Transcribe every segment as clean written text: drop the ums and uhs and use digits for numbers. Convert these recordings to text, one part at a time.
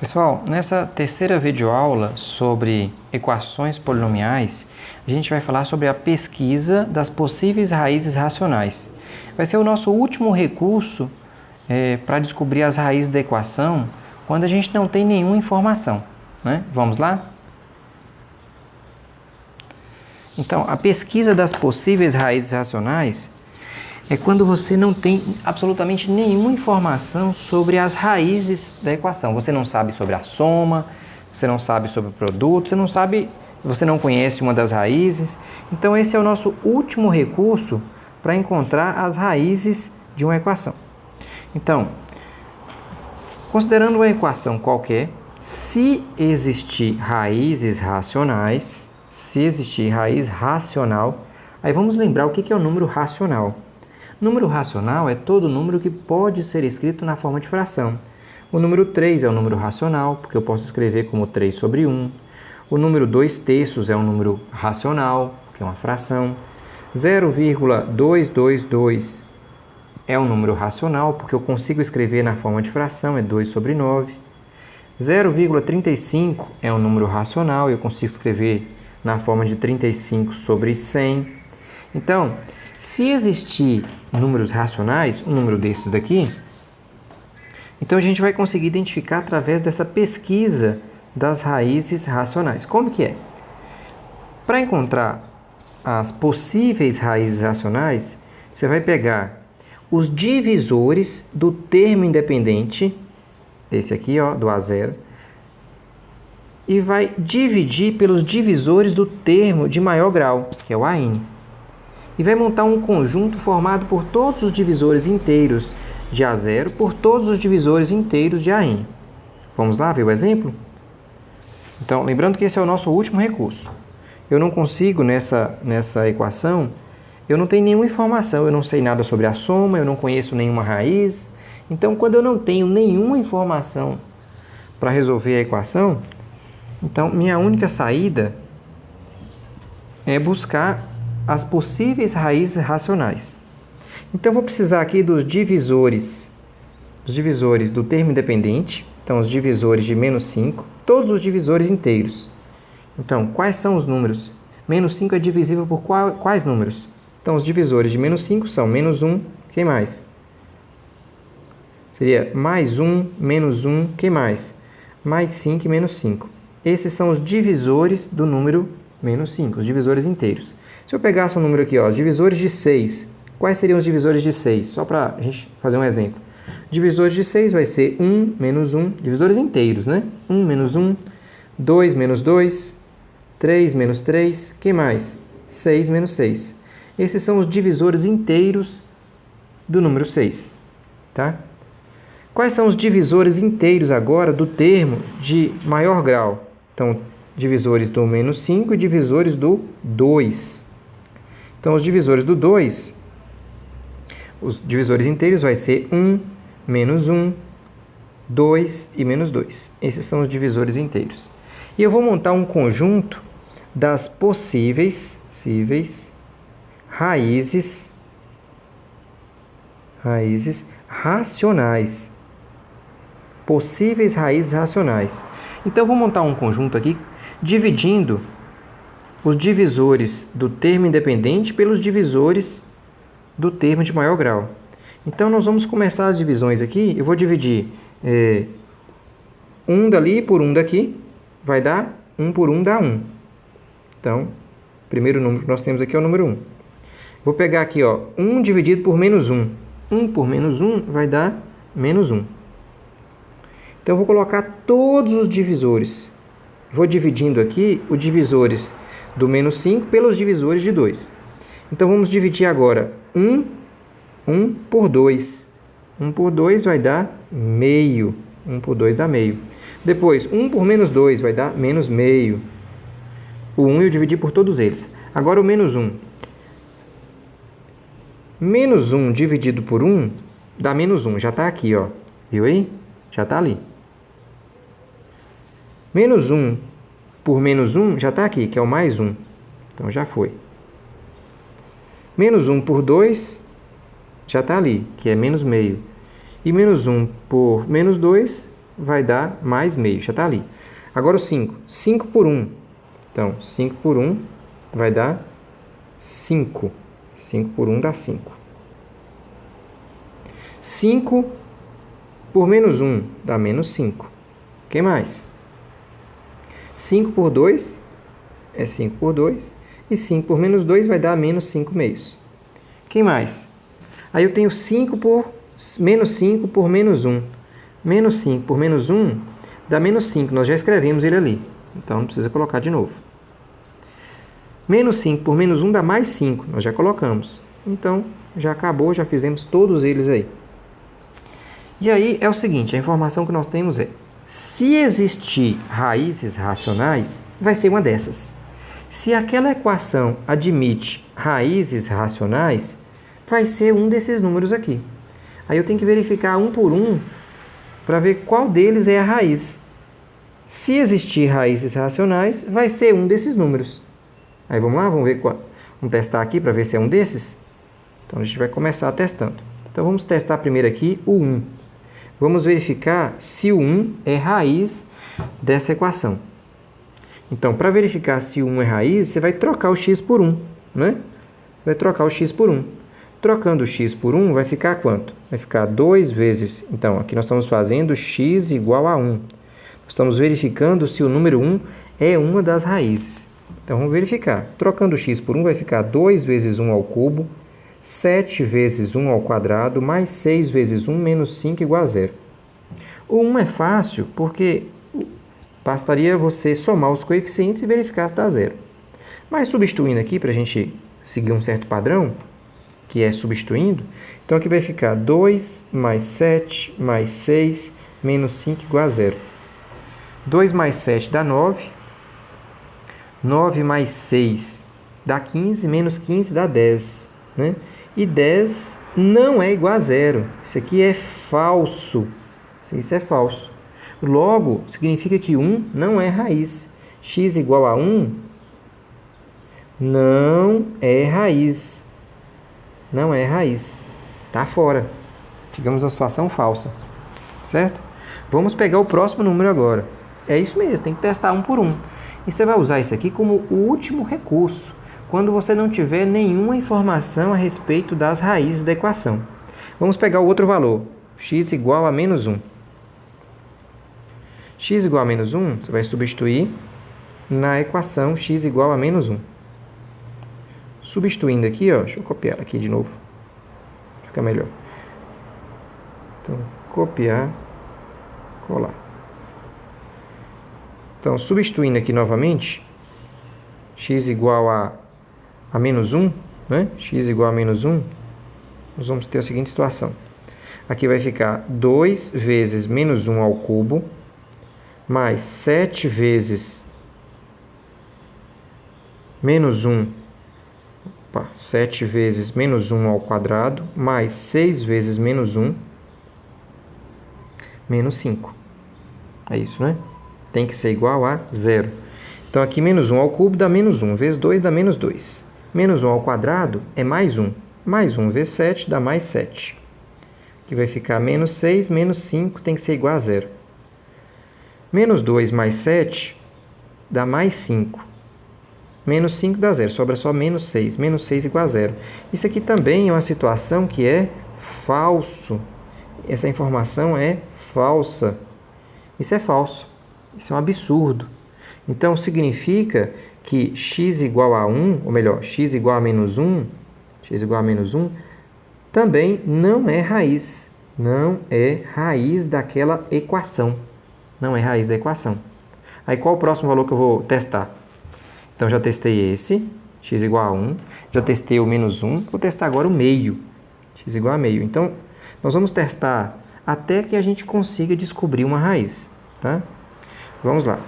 Pessoal, nessa terceira videoaula sobre equações polinomiais, a gente vai falar sobre a pesquisa das possíveis raízes racionais. Vai ser o nosso último recurso para descobrir as raízes da equação quando a gente não tem nenhuma informação, né? Vamos lá? Então, a pesquisa das possíveis raízes racionais é quando você não tem absolutamente nenhuma informação sobre as raízes da equação. Você não sabe sobre a soma, você não sabe sobre o produto, você não conhece uma das raízes. Então esse é o nosso último recurso para encontrar as raízes de uma equação. Então, considerando uma equação qualquer, se existir raízes racionais, se existir raiz racional, aí vamos lembrar o que é o número racional. Número racional é todo número que pode ser escrito na forma de fração. O número 3 é um número racional, porque eu posso escrever como 3 sobre 1. O número 2/3 é um número racional, que é uma fração. 0,222 é um número racional, porque eu consigo escrever na forma de fração, é 2 sobre 9. 0,35 é um número racional, eu consigo escrever na forma de 35 sobre 100. Então, se existir números racionais, um número desses daqui, então a gente vai conseguir identificar através dessa pesquisa das raízes racionais. Como que é? Para encontrar as possíveis raízes racionais, você vai pegar os divisores do termo independente, esse aqui, ó, do A0, e vai dividir pelos divisores do termo de maior grau, que é o AN. E vai montar um conjunto formado por todos os divisores inteiros de A0 por todos os divisores inteiros de AN. Vamos lá ver o exemplo? Então, lembrando que esse é o nosso último recurso. Eu não consigo, nessa equação, eu não tenho nenhuma informação, eu não sei nada sobre a soma, eu não conheço nenhuma raiz. Então, quando eu não tenho nenhuma informação para resolver a equação, então minha única saída é buscar as possíveis raízes racionais. Então, eu vou precisar aqui dos divisores do termo independente, então os divisores de menos 5, todos os divisores inteiros. Então, quais são os números? Menos 5 é divisível por quais números? Então, os divisores de menos 5 são menos 1, quem mais? Seria mais 1, menos 1, quem mais? Mais 5 e menos 5. Esses são os divisores do número menos 5, os divisores inteiros. Se eu pegasse um número aqui, ó, os divisores de 6, quais seriam os divisores de 6? Só para a gente fazer um exemplo. Divisores de 6 vai ser 1 menos 1, divisores inteiros, né? 1 menos 1, 2 menos 2, 3 menos 3, que mais? 6 menos 6. Esses são os divisores inteiros do número 6, tá? Quais são os divisores inteiros agora do termo de maior grau? Então, divisores do menos 5 e divisores do 2. Então, os divisores do 2, os divisores inteiros vai ser 1, menos 1, 2 e menos 2. Esses são os divisores inteiros. E eu vou montar um conjunto das possíveis raízes racionais. Possíveis raízes racionais. Então, eu vou montar um conjunto aqui, dividindo os divisores do termo independente pelos divisores do termo de maior grau. Então, nós vamos começar as divisões aqui. Eu vou dividir 1 dali por 1 daqui. Vai dar 1 por 1 dá 1. Então, o primeiro número que nós temos aqui é o número 1. Vou pegar aqui, ó, 1 dividido por menos 1. 1 por menos 1 vai dar menos 1. Então, eu vou colocar todos os divisores. Vou dividindo aqui os divisores do menos 5 pelos divisores de 2. Então, vamos dividir agora 1 por 2. 1 por 2 vai dar meio. 1 por 2 dá meio. Depois, 1 por menos 2 vai dar menos meio. O 1 eu dividi por todos eles. Agora o menos 1. Menos 1 dividido por 1 dá menos 1. Já está aqui, ó. Viu aí? Já está ali. Menos 1 por menos 1 já está aqui, que é o mais 1. Então, já foi. Menos 1 por 2 já está ali, que é menos meio. E menos 1 por menos 2 vai dar mais meio, já está ali. Agora o 5. 5 por 1. Então, 5 por 1 vai dar 5. 5 por 1 dá 5. 5 por menos 1 dá menos 5. O que mais? 5 por 2 é 5 por 2. E 5 por menos 2 vai dar menos 5 meios. Quem mais? Aí eu tenho 5 por menos 5 por menos 1. Menos 5 por menos 1 dá menos 5. Nós já escrevemos ele ali. Então não precisa colocar de novo. Menos 5 por menos 1 dá mais 5. Nós já colocamos. Então já acabou, já fizemos todos eles aí. E aí é o seguinte, a informação que nós temos é: se existir raízes racionais, vai ser uma dessas. Se aquela equação admite raízes racionais, vai ser um desses números aqui. Aí eu tenho que verificar um por um para ver qual deles é a raiz. Se existir raízes racionais, vai ser um desses números. Aí vamos lá, vamos ver qual. Vamos testar aqui para ver se é um desses. Então a gente vai começar testando. Então vamos testar primeiro aqui o 1. Vamos verificar se o 1 é raiz dessa equação. Então, para verificar se o 1 é raiz, você vai trocar o x por 1, né? Vai trocar o x por 1. Trocando o x por 1, vai ficar quanto? Vai ficar 2 vezes... Então, aqui nós estamos fazendo x igual a 1. Nós estamos verificando se o número 1 é uma das raízes. Então, vamos verificar. Trocando o x por 1, vai ficar 2 vezes 1 ao cubo, 7 vezes 1 ao quadrado, mais 6 vezes 1, menos 5 igual a 0. O 1 é fácil porque bastaria você somar os coeficientes e verificar se dá 0. Mas substituindo aqui, para a gente seguir um certo padrão, que é substituindo, então aqui vai ficar 2 mais 7 mais 6 menos 5 igual a 0. 2 mais 7 dá 9. 9 mais 6 dá 15, menos 15 dá 10. Né? E 10 não é igual a 0. Isso aqui é falso. Isso é falso. Logo, significa que 1 não é raiz. X igual a 1 não é raiz. Não é raiz. Está fora. Tivemos uma situação falsa. Certo? Vamos pegar o próximo número agora. É isso mesmo, tem que testar um por um. E você vai usar isso aqui como o último recurso, quando você não tiver nenhuma informação a respeito das raízes da equação. Vamos pegar o outro valor. X igual a menos 1. X igual a menos 1, você vai substituir na equação x igual a menos 1. Substituindo aqui, ó, deixa eu copiar aqui de novo. Fica melhor. Então, copiar, colar. Então, substituindo aqui novamente, x igual a menos 1, né? X igual a menos 1, nós vamos ter a seguinte situação. Aqui vai ficar 2 vezes menos 1 ao cubo, mais 7 vezes menos 1, 7 vezes menos 1 ao quadrado, mais 6 vezes menos 1, menos 5. É isso, né? Tem que ser igual a 0. Então, aqui menos 1 ao cubo dá menos 1, vezes 2 dá menos 2. Menos 1 ao quadrado é mais 1. Mais 1 vezes 7 dá mais 7. Aqui vai ficar menos 6, menos 5 tem que ser igual a 0. Menos 2 mais 7 dá mais 5. Menos 5 dá 0, sobra só menos 6. Menos 6 igual a 0. Isso aqui também é uma situação que é falso. Essa informação é falsa. Isso é falso. Isso é um absurdo. Então, significa que x igual a 1, ou melhor, x igual a menos 1, também não é raiz. Não é raiz daquela equação. Não é raiz da equação. Aí, qual o próximo valor que eu vou testar? Então, já testei esse, x igual a 1. Já testei o menos 1. Vou testar agora o meio, x igual a meio. Então, nós vamos testar até que a gente consiga descobrir uma raiz. Tá? Vamos lá.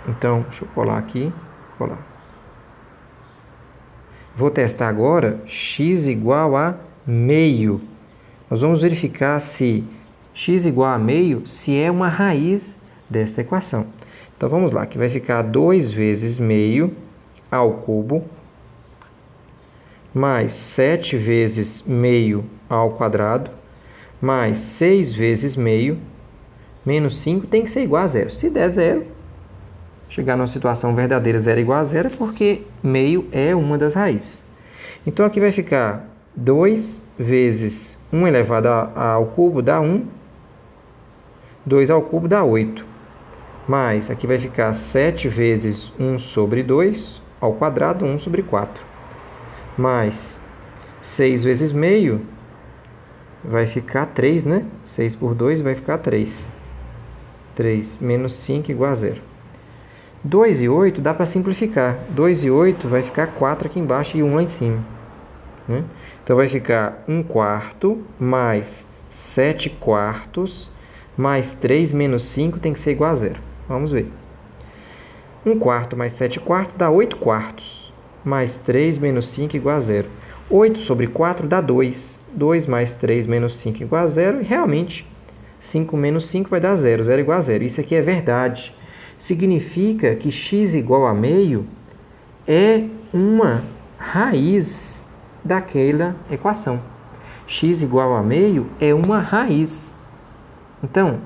Então, deixa eu colar aqui. Colar. Vou testar agora x igual a meio. Nós vamos verificar se x igual a meio, se é uma raiz desta equação. Então, vamos lá, que vai ficar 2 vezes meio ao cubo, mais 7 vezes meio ao quadrado, mais 6 vezes meio, menos 5 tem que ser igual a zero. Se der zero, chegar numa situação verdadeira, zero igual a zero, é porque meio é uma das raízes. Então, aqui vai ficar 2 vezes 1 elevado ao cubo dá 1. 2 ao cubo dá 8. Mais, aqui vai ficar 7 vezes 1 sobre 2 ao quadrado, 1 sobre 4. Mais 6 vezes meio, vai ficar 3, né? 6 por 2 vai ficar 3. 3 menos 5 igual a 0. 2 e 8 dá para simplificar. 2 e 8 vai ficar 4 aqui embaixo e 1 lá em cima, né? Então, vai ficar 1 quarto mais 7 quartos mais 3 menos 5 tem que ser igual a 0. Vamos ver. 1 quarto mais 7 quartos dá 8 quartos. Mais 3 menos 5 igual a 0. 8 sobre 4 dá 2. 2 mais 3 menos 5 igual a 0. E realmente, 5 menos 5 vai dar 0. 0 igual a 0. Isso aqui é verdade. Significa que x igual a meio é uma raiz daquela equação. X igual a meio é uma raiz. Então,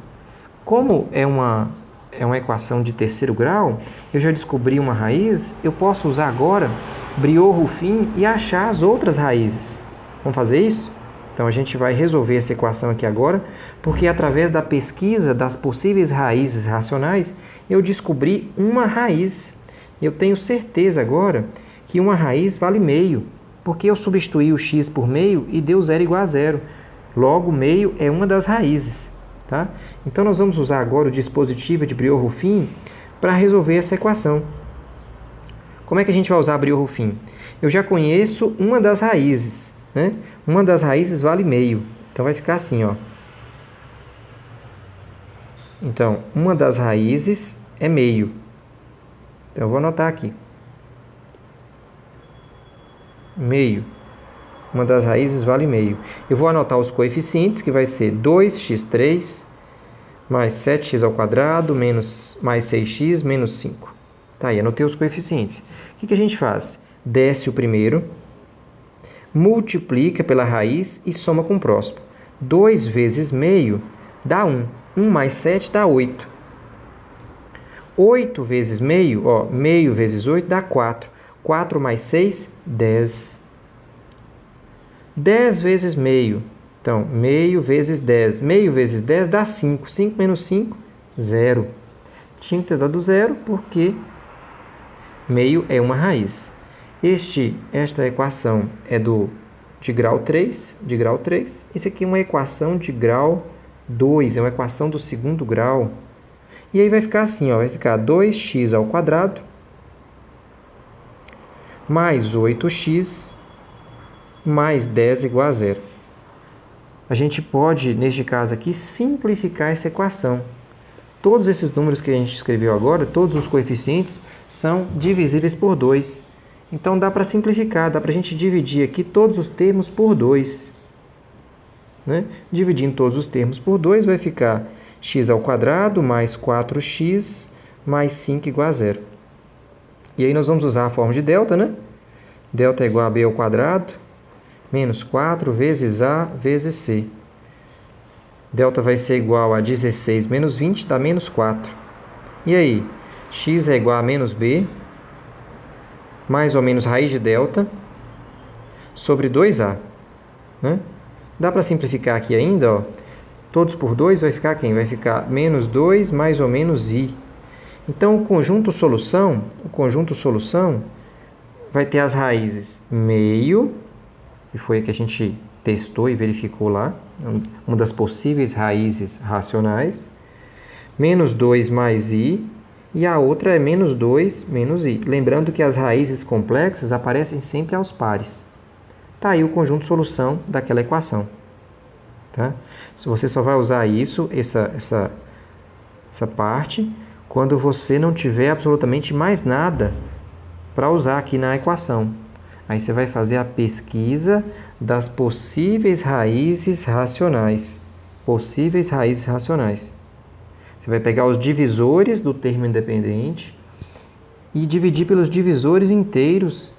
como é uma equação de terceiro grau, eu já descobri uma raiz, eu posso usar agora Briot-Ruffin e achar as outras raízes. Vamos fazer isso? Então, a gente vai resolver essa equação aqui agora, porque através da pesquisa das possíveis raízes racionais, eu descobri uma raiz. Eu tenho certeza agora que uma raiz vale meio, porque eu substituí o x por meio e deu 0 igual a 0. Logo, meio é uma das raízes. Tá? Então, nós vamos usar agora o dispositivo de Briot-Ruffin para resolver essa equação. Como é que a gente vai usar Briot-Ruffin? Eu já conheço uma das raízes, né? Uma das raízes vale meio. Então, vai ficar assim, ó. Então, uma das raízes é meio. Então, eu vou anotar aqui. Meio. Uma das raízes vale meio. Eu vou anotar os coeficientes, que vai ser 2x3 mais 7x ao quadrado mais 6x menos 5. Tá aí, anotei os coeficientes. O que a gente faz? Desce o primeiro, multiplica pela raiz e soma com o próximo. 2 vezes meio dá 1. 1 mais 7 dá 8. 8 vezes meio, ó, meio vezes 8 dá 4. 4 mais 6, 10. 10 vezes meio. Então, meio vezes 10. Meio vezes 10 dá 5. 5 menos 5, 0. Tinha que ter dado 0 porque meio é uma raiz. Esta equação é de grau 3. Isso aqui é uma equação de grau 2. É uma equação do segundo grau. E aí vai ficar assim, ó, vai ficar 2x ao quadrado mais 8x mais 10 igual a 0. A gente pode, neste caso aqui, simplificar essa equação. Todos esses números que a gente escreveu agora, todos os coeficientes, são divisíveis por 2. Então, dá para simplificar, dá para a gente dividir aqui todos os termos por 2. Né? Dividindo todos os termos por 2, vai ficar x ao quadrado mais 4x mais 5 igual a 0. E aí nós vamos usar a forma de delta, né? Delta é igual a b ao quadrado menos 4 vezes a vezes c. Delta vai ser igual a 16 menos 20, dá menos 4. E aí? X é igual a menos b, mais ou menos raiz de delta, sobre 2a. Né? Dá para simplificar aqui ainda, ó. Todos por 2 vai ficar quem? Vai ficar menos 2 mais ou menos i. Então, o conjunto solução vai ter as raízes meio, que foi a que a gente testou e verificou lá, uma das possíveis raízes racionais, menos 2 mais i, e a outra é menos 2 menos i. Lembrando que as raízes complexas aparecem sempre aos pares. Está aí o conjunto solução daquela equação. Tá? Você só vai usar isso, essa parte, quando você não tiver absolutamente mais nada para usar aqui na equação. Aí você vai fazer a pesquisa das possíveis raízes racionais. Possíveis raízes racionais. Você vai pegar os divisores do termo independente e dividir pelos divisores inteiros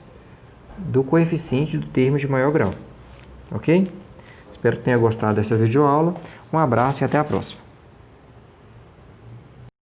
do coeficiente do termo de maior grau. Ok? Espero que tenha gostado dessa videoaula. Um abraço e até a próxima.